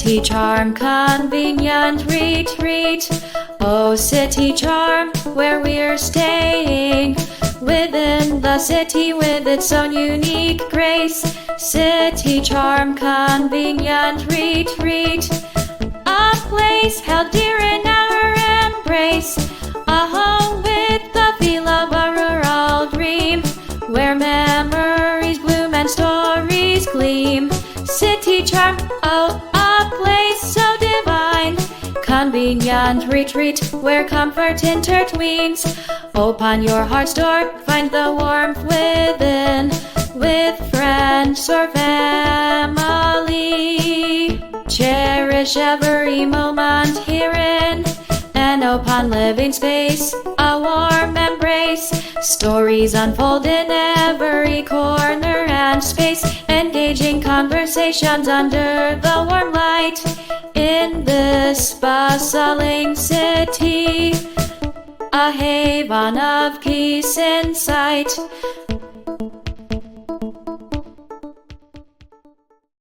City charm, convenient retreat. Oh, city charm, where we're staying. Within the city with its own unique grace. City charm, convenient retreat. A place held dear in our embrace. A home with the feel of a rural dream, where memories bloom and stories gleam. City charm, oh, a place so divine. Convenient retreat, where comfort intertwines. Open your heart's door, find the warmth within. With friends or family, cherish every moment herein. An open living space, a warm embrace. Stories unfold in every corner and space. Engaging conversations under the warm light. In this bustling city, a haven of peace in sight.